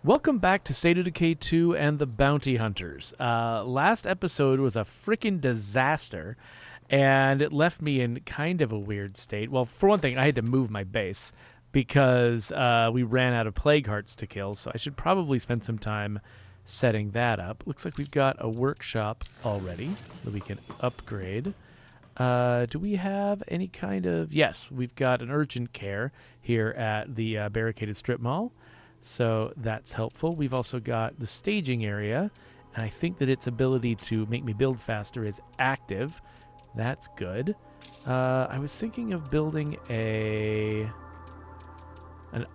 Welcome back to State of Decay 2 and the Bounty Hunters. Last episode was a freaking disaster, and it left me in kind of a weird state. Well, for one thing, I had to move my base because we ran out of plague hearts to kill, so I should probably spend some time setting that up. Looks like we've got a workshop already that we can upgrade. Do we have any kind of... Yes, we've got an urgent care here at the barricaded strip mall. So that's helpful. We've also got the staging area, and I think that its ability to make me build faster is active. That's good. I was thinking of building an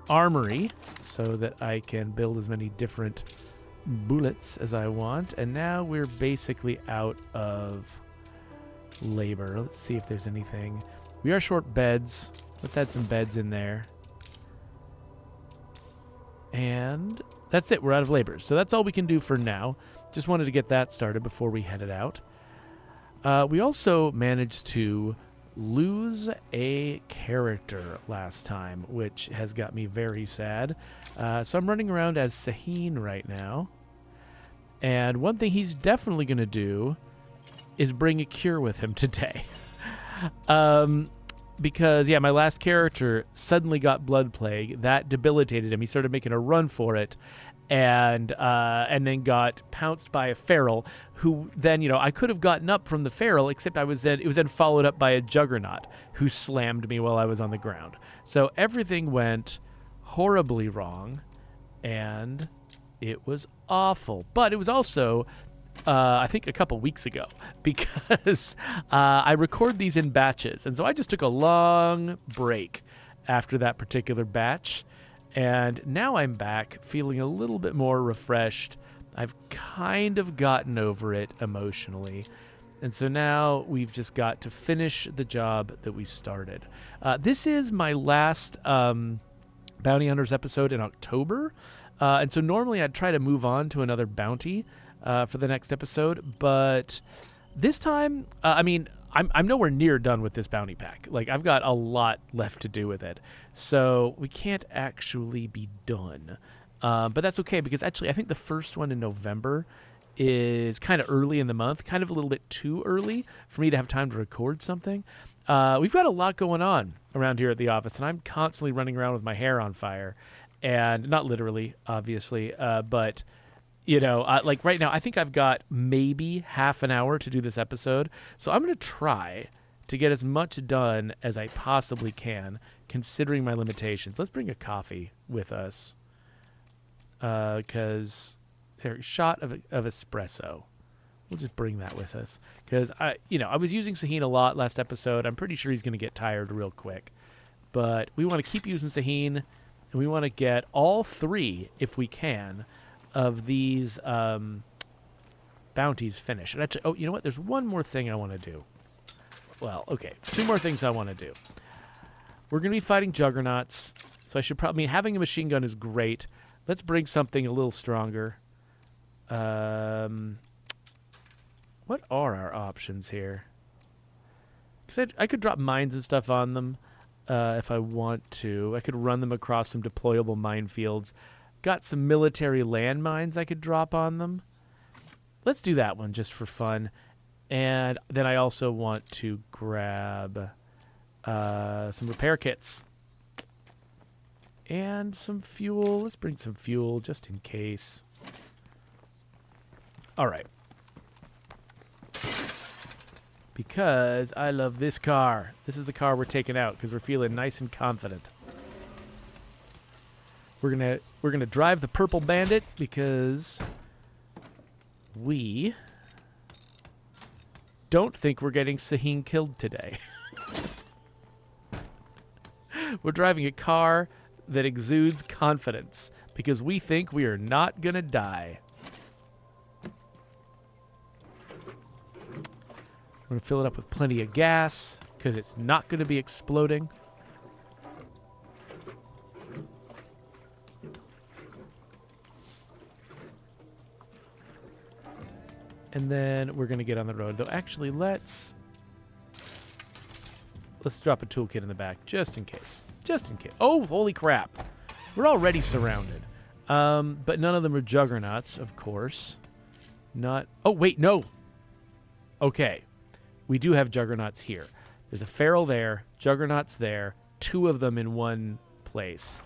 armory so that I can build as many different bullets as I want. And now we're basically out of labor. Let's see if there's anything. We are short beds. Let's add some beds in there. And that's it. We're out of labor. So that's all we can do for now. Just wanted to get that started before we headed out. We also managed to lose a character last time, which has got me very sad. So I'm running around as Saheen right now. And one thing he's definitely going to do is bring a cure with him today. Because, yeah, my last character suddenly got blood plague. That debilitated him. He started making a run for it and then got pounced by a feral who then, I could have gotten up from the feral, except it was then followed up by a Juggernaut who slammed me while I was on the ground. So everything went horribly wrong, and it was awful. But it was also... I think a couple weeks ago, because I record these in batches. And so I just took a long break after that particular batch. And now I'm back feeling a little bit more refreshed. I've kind of gotten over it emotionally. And so now we've just got to finish the job that we started. This is my last Bounty Hunters episode in October. And so normally I'd try to move on to another bounty for the next episode, but this time, I'm nowhere near done with this bounty pack. Like, I've got a lot left to do with it, so we can't actually be done. But that's okay, because actually I think the first one in November is kind of early in the month, kind of a little bit too early for me to have time to record something. We've got a lot going on around here at the office, and I'm constantly running around with my hair on fire, and not literally, obviously, but... like right now, I think I've got maybe half an hour to do this episode. So I'm going to try to get as much done as I possibly can, considering my limitations. Let's bring a coffee with us. Because there's a shot of espresso. We'll just bring that with us. Because, I was using Saheen a lot last episode. I'm pretty sure he's going to get tired real quick. But we want to keep using Saheen, and we want to get all three, if we can, of these bounties finished. And actually, you know what? There's one more thing I want to do. Well, okay. Two more things I want to do. We're going to be fighting Juggernauts, so I should probably... having a machine gun is great. Let's bring something a little stronger. What are our options here? Because I could drop mines and stuff on them if I want to. I could run them across some deployable minefields. Got some military landmines I could drop on them. Let's do that one just for fun. And then I also want to grab some repair kits. And some fuel. Let's bring some fuel just in case. All right. Because I love this car. This is the car we're taking out because we're feeling nice and confident. We're gonna drive the Purple Bandit because we don't think we're getting Saheen killed today. We're driving a car that exudes confidence because we think we are not gonna die. We're gonna fill it up with plenty of gas because it's not gonna be exploding. And then we're going to get on the road. Though, actually, let's drop a toolkit in the back, just in case. Just in case. Oh, holy crap. We're already surrounded. But none of them are Juggernauts, of course. Not... Oh, wait, no! Okay. We do have Juggernauts here. There's a Feral there, Juggernauts there, 2 of them in one place.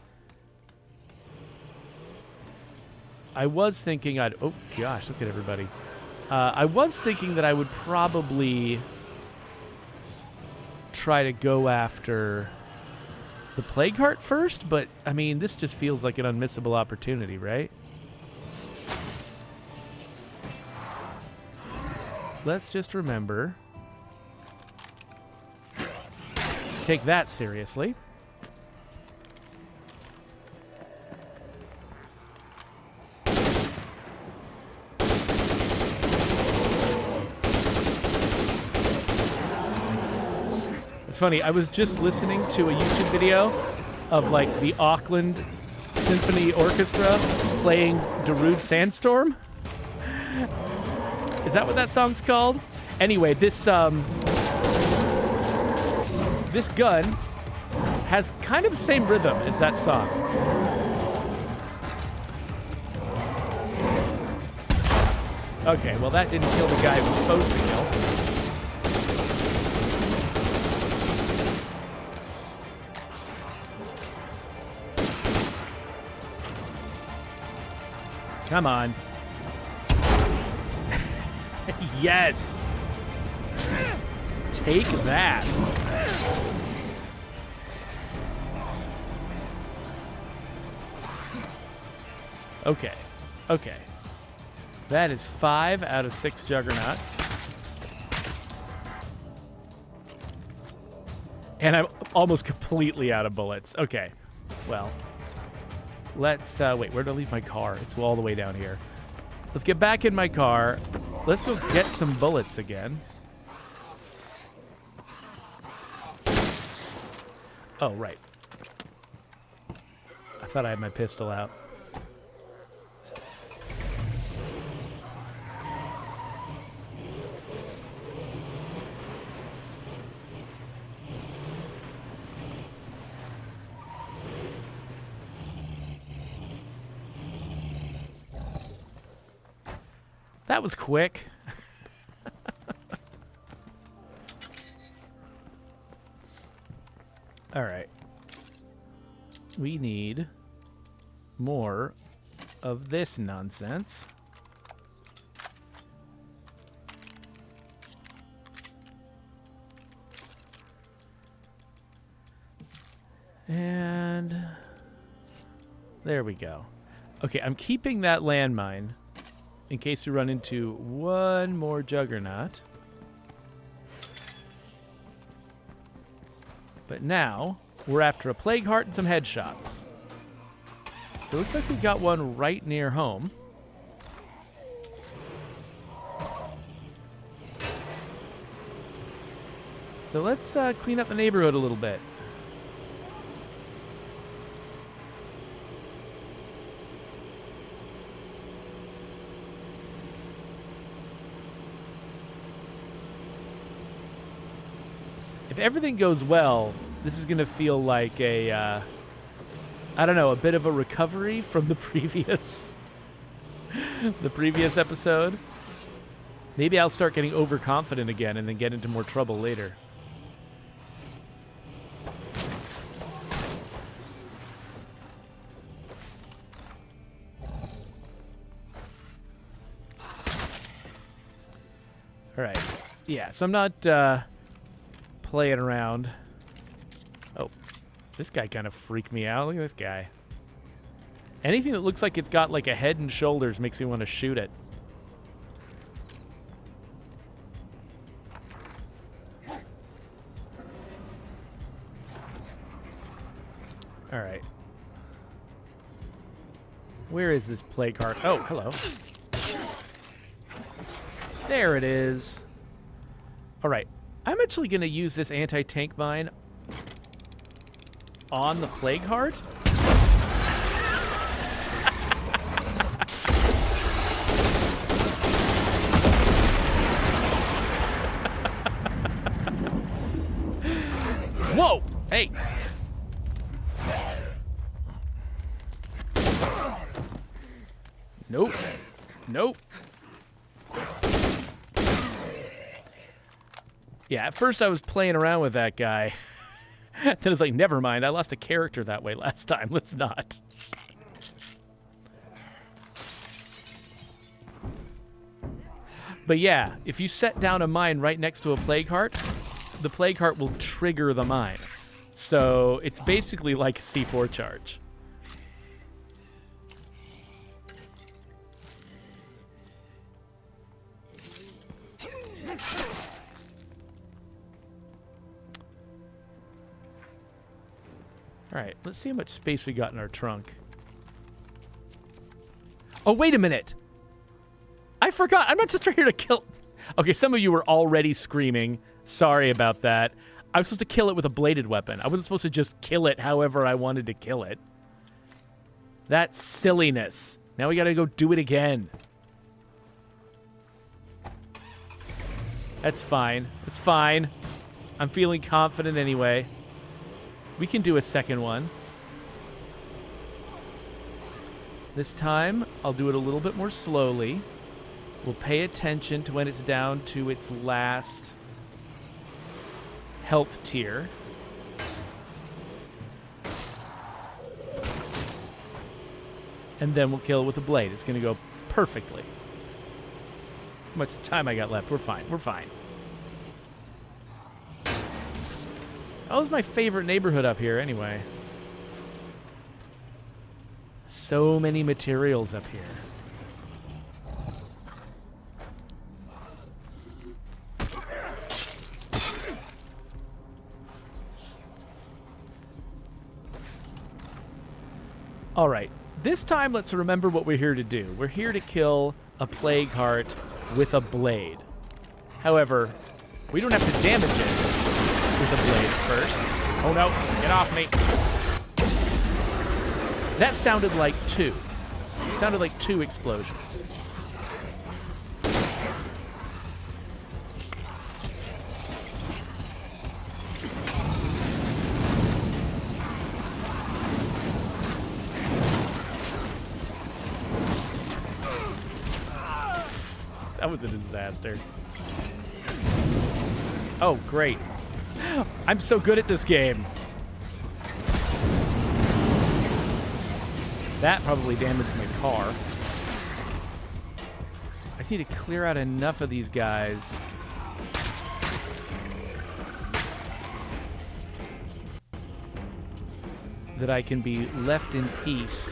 I was thinking I'd... Oh, gosh, look at everybody. I was thinking that I would probably try to go after the Plague Heart first, but, I mean, this just feels like an unmissable opportunity, right? Let's just remember... Take that seriously. It's funny, I was just listening to a YouTube video of like the Auckland Symphony Orchestra playing Darude Sandstorm. Is that what that song's called? Anyway, this this gun has kind of the same rhythm as that song. Okay, well that didn't kill the guy it was supposed to kill. Come on. Yes! Take that. Okay. Okay. That is 5 out of 6 Juggernauts. And I'm almost completely out of bullets. Okay. Well, let's... wait, where did I leave my car? It's all the way down here. Let's get back in my car. Let's go get some bullets again. Oh, right. I thought I had my pistol out. That was quick. All right. We need more of this nonsense. And there we go. Okay, I'm keeping that landmine in case we run into one more Juggernaut. But now, we're after a Plague Heart and some headshots. So it looks like we've got one right near home. So let's clean up the neighborhood a little bit. If everything goes well, this is going to feel like a, I don't know, a bit of a recovery from the previous, the previous episode. Maybe I'll start getting overconfident again and then get into more trouble later. All right. Yeah, so I'm not playing around. Oh, this guy kind of freaked me out. Look at this guy. Anything that looks like it's got like a head and shoulders makes me want to shoot it. All right. Where is this Plague Heart? Oh, hello. There it is. All right. I'm actually going to use this anti-tank mine on the Plague Heart. Whoa! Hey! Nope. Nope. Yeah, at first I was playing around with that guy. Then it's like, never mind, I lost a character that way last time. Let's not. But yeah, if you set down a mine right next to a plague heart, the plague heart will trigger the mine. So it's basically like a C4 charge. All right, let's see how much space we got in our trunk. Oh, wait a minute. I forgot. I'm not just here to kill... Okay, some of you were already screaming. Sorry about that. I was supposed to kill it with a bladed weapon. I wasn't supposed to just kill it however I wanted to kill it. That's silliness. Now we gotta go do it again. That's fine. It's fine. I'm feeling confident anyway. We can do a second one. This time, I'll do it a little bit more slowly. We'll pay attention to when it's down to its last health tier. And then we'll kill it with a blade. It's going to go perfectly. How much time I got left? We're fine. We're fine. That was my favorite neighborhood up here anyway. So many materials up here. All right, this time let's remember what we're here to do. We're here to kill a plague heart with a blade. However, we don't have to damage it with a blade first. Oh no, get off me. That sounded like two. It sounded like two explosions. That was a disaster. Oh, great. I'm so good at this game. That probably damaged my car. I just need to clear out enough of these guys. That I can be left in peace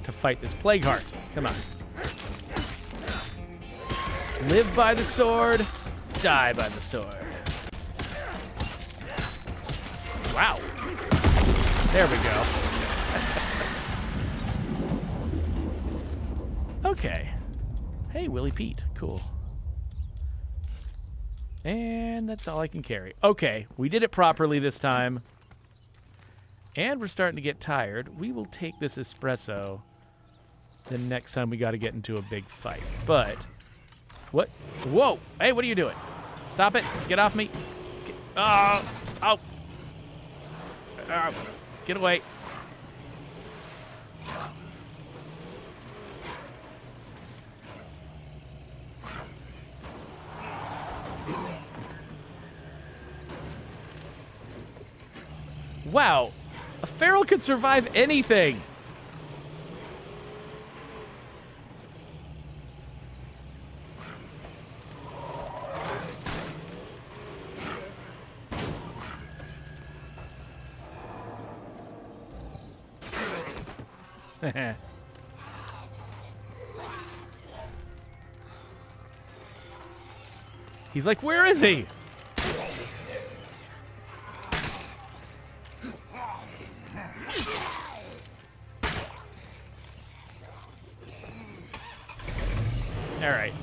to fight this plague heart. Come on. Live by the sword, die by the sword. Wow. There we go. Okay. Hey, Willie Pete. Cool. And that's all I can carry. Okay, we did it properly this time. And we're starting to get tired. We will take this espresso the next time we got to get into a big fight. But... What? Whoa! Hey, what are you doing? Stop it! Get off me! Oh! Get away! Wow! A feral could survive anything! He's like, where is he? All right,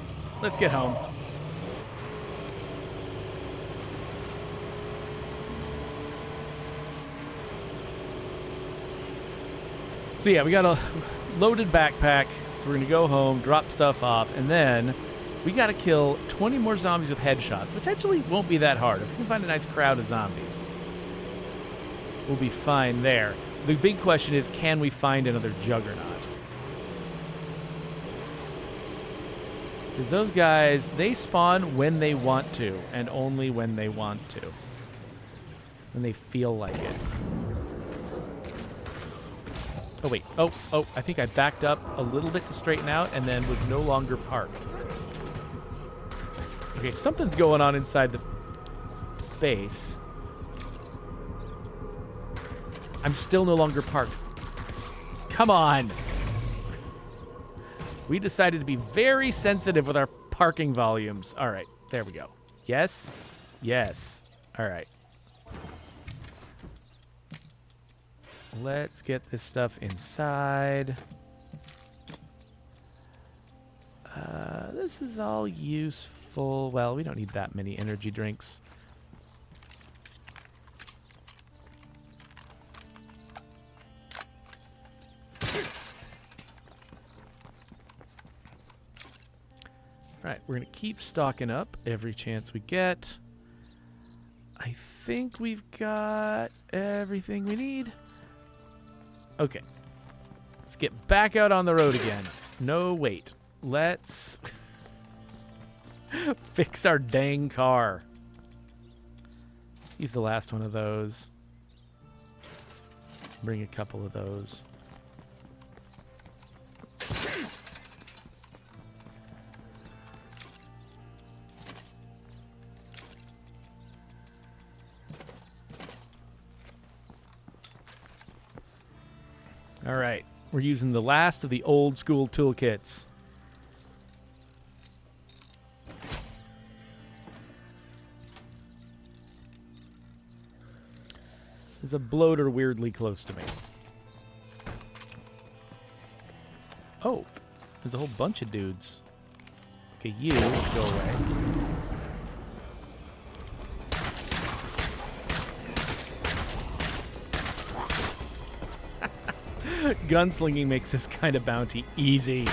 let's get home. So yeah, we got a loaded backpack, so we're gonna go home, drop stuff off, and then we gotta kill 20 more zombies with headshots, which actually won't be that hard. If we can find a nice crowd of zombies, we'll be fine there. The big question is, can we find another Juggernaut? Because those guys, they spawn when they want to, and only when they want to. When they feel like it. Oh, wait. Oh, I think I backed up a little bit to straighten out and then was no longer parked. Okay, something's going on inside the base. I'm still no longer parked. Come on. We decided to be very sensitive with our parking volumes. All right, there we go. Yes? Yes. All right. Let's get this stuff inside. This is all useful. Well, we don't need that many energy drinks. All right, we're going to keep stocking up every chance we get. I think we've got everything we need. Okay. Let's get back out on the road again. No, wait. Let's fix our dang car. Use the last one of those. Bring a couple of those. All right, we're using the last of the old school toolkits. There's a bloater weirdly close to me. Oh, there's a whole bunch of dudes. Okay, you go away. Gunslinging makes this kind of bounty easy.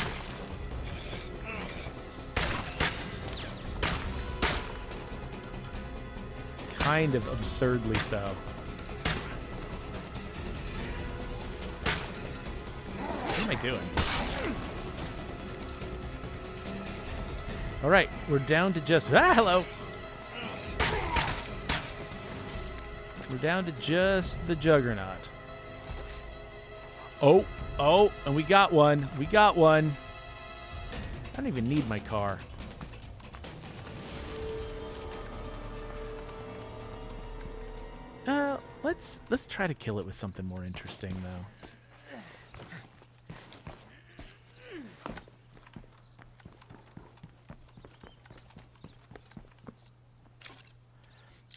Kind of absurdly so. What am I doing? All right, we're down to just... Ah, hello! We're down to just the Juggernaut. Oh, and we got one. We got one. I don't even need my car. Let's try to kill it with something more interesting, though.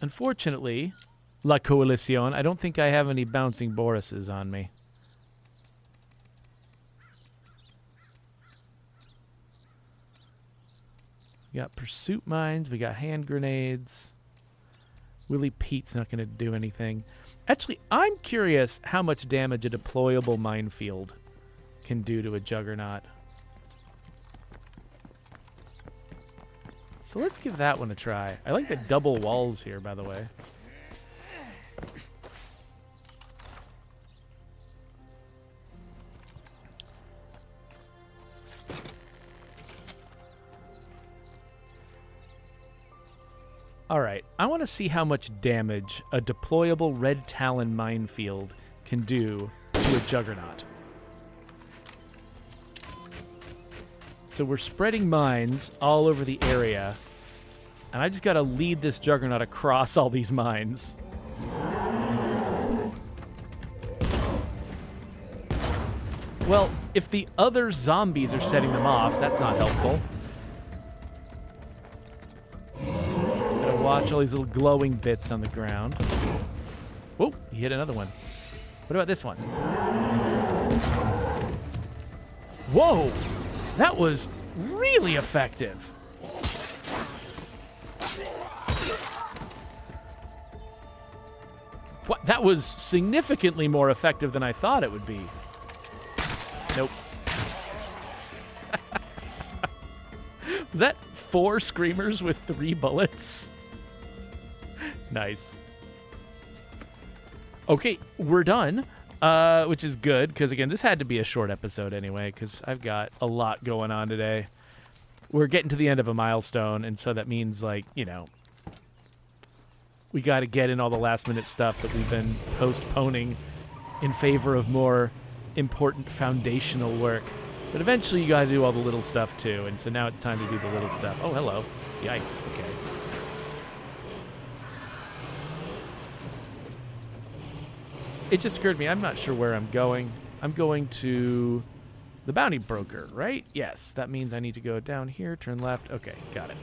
Unfortunately, La Coalición, I don't think I have any bouncing Borises on me. We got pursuit mines. We got hand grenades. Willie Pete's not going to do anything. Actually, I'm curious how much damage a deployable minefield can do to a Juggernaut. So let's give that one a try. I like the double walls here, by the way. All right, I want to see how much damage a deployable Red Talon minefield can do to a Juggernaut. So we're spreading mines all over the area, and I just got to lead this Juggernaut across all these mines. Well, if the other zombies are setting them off, that's not helpful. Watch all these little glowing bits on the ground. Whoa, he hit another one. What about this one? Whoa, that was really effective. What? That was significantly more effective than I thought it would be. Nope. Was that 4 screamers with 3 bullets? Nice. Okay, we're done, which is good, because, again, this had to be a short episode anyway, because I've got a lot going on today. we're getting to the end of a milestone, and so that means, like, you know, we got to get in all the last-minute stuff that we've been postponing in favor of more important foundational work. But eventually you got to do all the little stuff, too, and so now it's time to do the little stuff. Oh, hello. Yikes. Okay. It just occurred to me, I'm not sure where I'm going. I'm going to the bounty broker, right? Yes, that means I need to go down here, turn left. Okay, got it.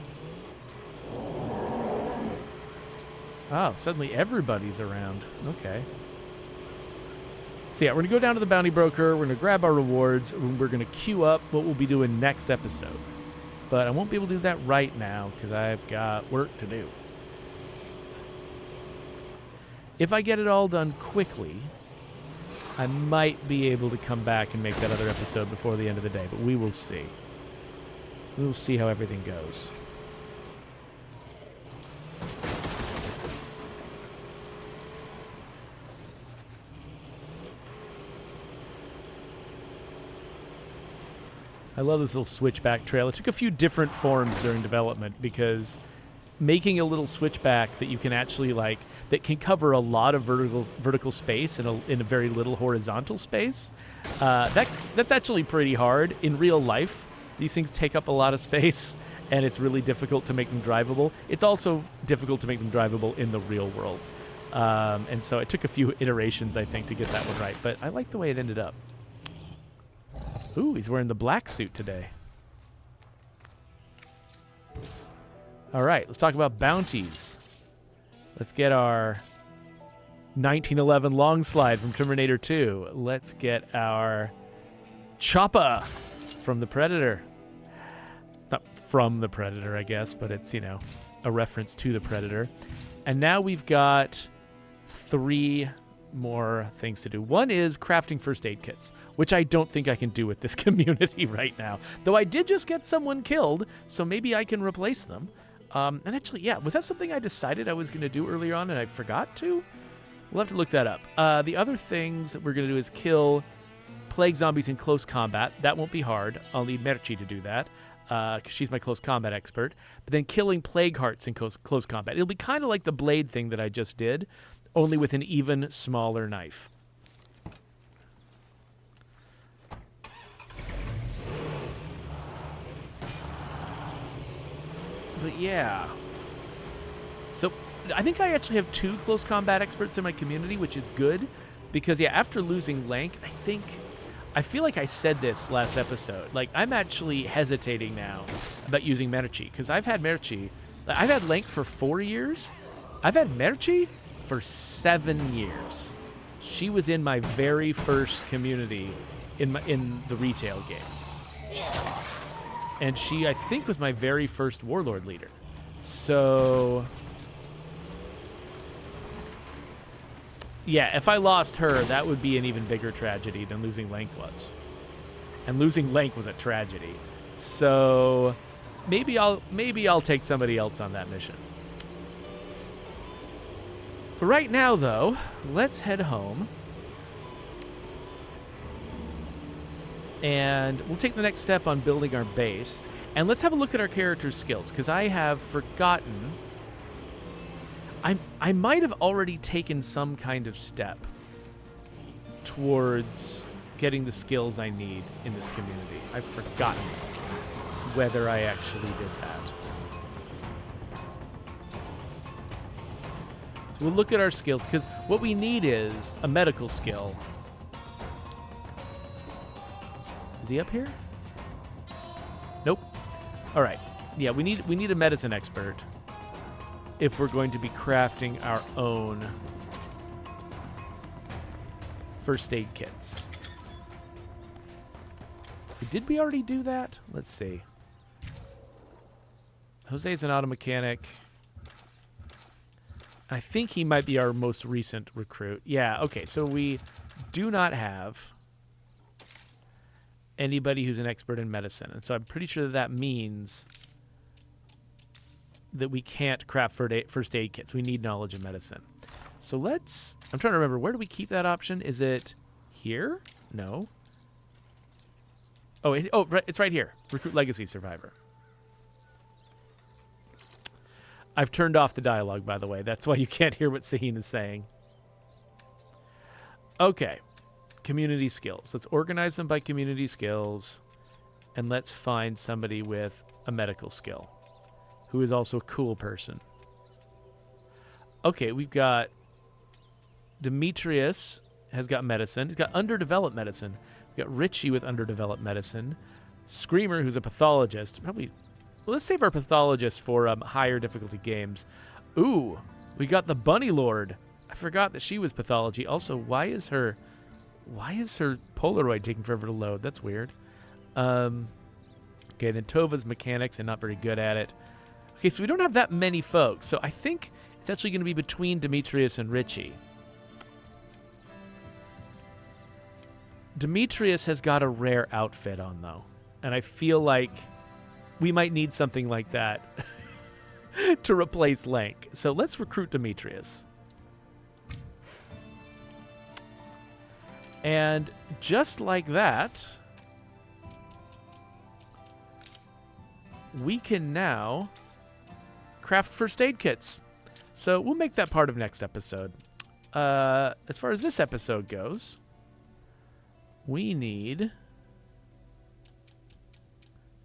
Oh, suddenly everybody's around. Okay. So yeah, we're going to go down to the bounty broker. We're going to grab our rewards. We're going to queue up what we'll be doing next episode. But I won't be able to do that right now because I've got work to do. If I get it all done quickly, I might be able to come back and make that other episode before the end of the day, but we will see. We will see how everything goes. I love this little switchback trail. It took a few different forms during development because making a little switchback that you can actually, like, that can cover a lot of vertical space in a very little horizontal space, that's actually pretty hard. In real life, these things take up a lot of space, and it's really difficult to make them drivable. It's also difficult to make them drivable in the real world. And so it took a few iterations, I think, to get that one right. But I like the way it ended up. Ooh, he's wearing the black suit today. All right, let's talk about bounties. Let's get our 1911 long slide from Terminator 2. Let's get our chopper from the Predator. Not from the Predator, I guess, but it's, you know, a reference to the Predator. And now we've got 3 more things to do. One is crafting first aid kits, which I don't think I can do with this community right now. Though I did just get someone killed, so maybe I can replace them. And actually, yeah, was that something I decided I was going to do earlier on and I forgot to? We'll have to look that up. The other things that we're going to do is kill plague zombies in close combat. That won't be hard. I'll need Merci to do that, because she's my close combat expert. But then killing plague hearts in close combat. It'll be kind of like the blade thing that I just did, only with an even smaller knife. But yeah. So I think I actually have 2 close combat experts in my community, which is good. Because, yeah, after losing Lank, I feel like I said this last episode. Like, I'm actually hesitating now about using Merci. Because I've had Merci. I've had Lank for 4 years. I've had Merci for 7 years. She was in my very first community in the retail game. And she, I think, was my very first warlord leader. So, yeah, if I lost her, that would be an even bigger tragedy than losing Lank was. And losing Lank was a tragedy. So, maybe I'll take somebody else on that mission. For right now, though, let's head home. And we'll take the next step on building our base. And let's have a look at our character's skills, because I have forgotten. I might have already taken some kind of step towards getting the skills I need in this community. I've forgotten whether I actually did that. So we'll look at our skills, because what we need is a medical skill. Is he up here? Nope. All right. Yeah, we need a medicine expert if we're going to be crafting our own first aid kits. So did we already do that? Let's see. Jose's an auto mechanic. I think he might be our most recent recruit. Yeah, okay. So we do not have anybody who's an expert in medicine. And so I'm pretty sure that means that we can't craft first aid kits. We need knowledge of medicine. So I'm trying to remember, where do we keep that option? Is it here? No. Oh, it's right here. Recruit Legacy Survivor. I've turned off the dialogue, by the way. That's why you can't hear what Sahin is saying. Okay. Community skills. Let's organize them by community skills. And let's find somebody with a medical skill who is also a cool person. Okay, we've got Demetrius has got medicine. He's got underdeveloped medicine. We've got Richie with underdeveloped medicine. Screamer, who's a pathologist. Probably, well, let's save our pathologist for higher difficulty games. Ooh, we got the Bunny Lord. I forgot that she was pathology. Also, why is her Polaroid taking forever to load? That's weird. Okay, then Tova's mechanics and not very good at it. Okay, so we don't have that many folks. So I think it's actually going to be between Demetrius and Richie. Demetrius has got a rare outfit on, though. And I feel like we might need something like that to replace Lank. So let's recruit Demetrius. And just like that, we can now craft first aid kits. So we'll make that part of next episode. As far as this episode goes, we need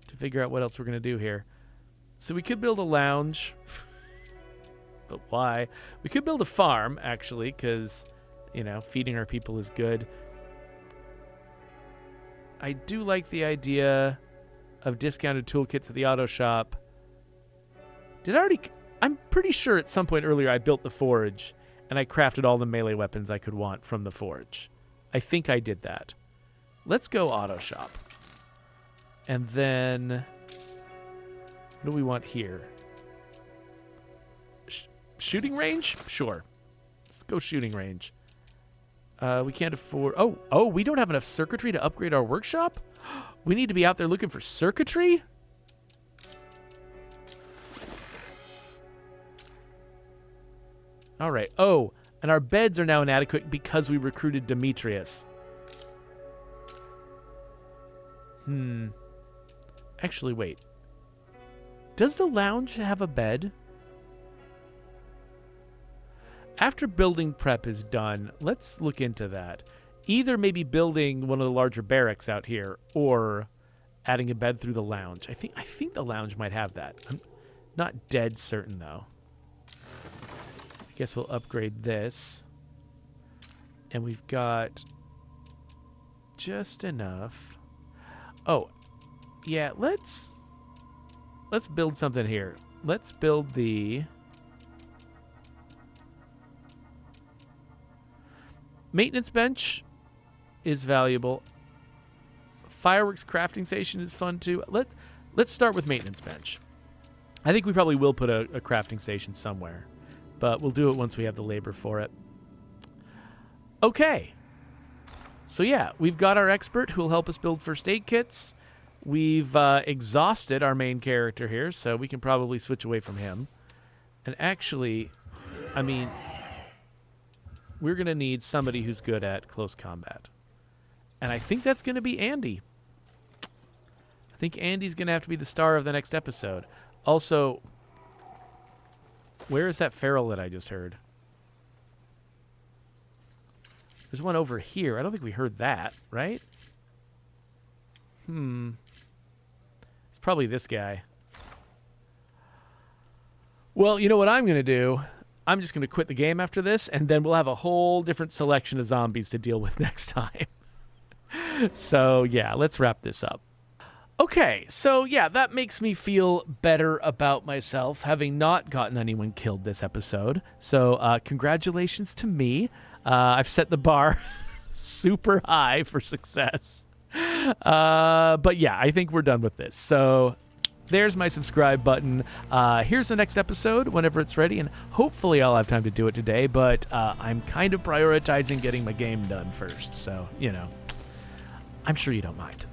to figure out what else we're going to do here. So we could build a lounge. But why? We could build a farm, actually, because, you know, feeding our people is good. I do like the idea of discounted toolkits at the auto shop. I'm pretty sure at some point earlier I built the forge and I crafted all the melee weapons I could want from the forge. I think I did that. Let's go auto shop. And then what do we want here? Shooting range? Sure. Let's go shooting range. We can't afford... Oh, we don't have enough circuitry to upgrade our workshop? We need to be out there looking for circuitry? All right. Oh, and our beds are now inadequate because we recruited Demetrius. Actually, wait. Does the lounge have a bed? After building prep is done, let's look into that. Either maybe building one of the larger barracks out here or adding a bed through the lounge. I think the lounge might have that. I'm not dead certain, though. I guess we'll upgrade this. And we've got just enough. Oh, yeah, let's build something here. Let's build the maintenance bench is valuable. Fireworks crafting station is fun too. Let's start with maintenance bench. I think we probably will put a crafting station somewhere, but we'll do it once we have the labor for it. Okay. So yeah, we've got our expert who will help us build first aid kits. We've exhausted our main character here, so we can probably switch away from him. And actually, I mean, we're going to need somebody who's good at close combat. And I think that's going to be Andy. I think Andy's going to have to be the star of the next episode. Also, where is that feral that I just heard? There's one over here. I don't think we heard that, right? It's probably this guy. Well, you know what I'm going to do? I'm just going to quit the game after this, and then we'll have a whole different selection of zombies to deal with next time. So, yeah, let's wrap this up. Okay, so, yeah, that makes me feel better about myself, having not gotten anyone killed this episode. So, congratulations to me. I've set the bar super high for success. But, yeah, I think we're done with this. So there's my subscribe button. Here's the next episode whenever it's ready, and hopefully I'll have time to do it today, but I'm kind of prioritizing getting my game done first, so, you know, I'm sure you don't mind.